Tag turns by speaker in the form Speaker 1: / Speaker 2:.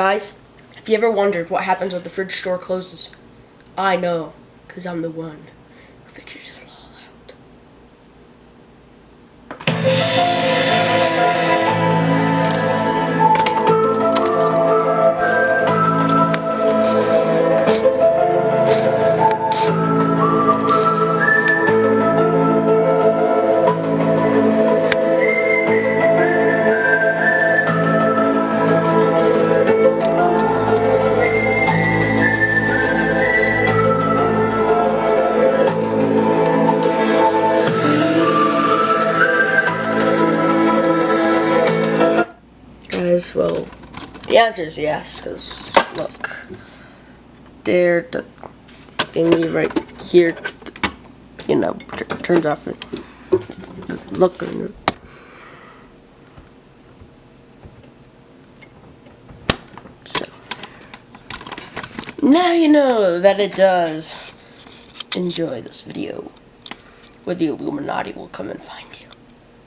Speaker 1: Guys, have you ever wondered what happens when the fridge door closes? I know, because I'm the one who figured it all out. Guys, well, the answer is yes, because look, there, the thingy right here, you know, turns off. Look, so now you know that it does. Enjoy this video, where the Illuminati will come and find you.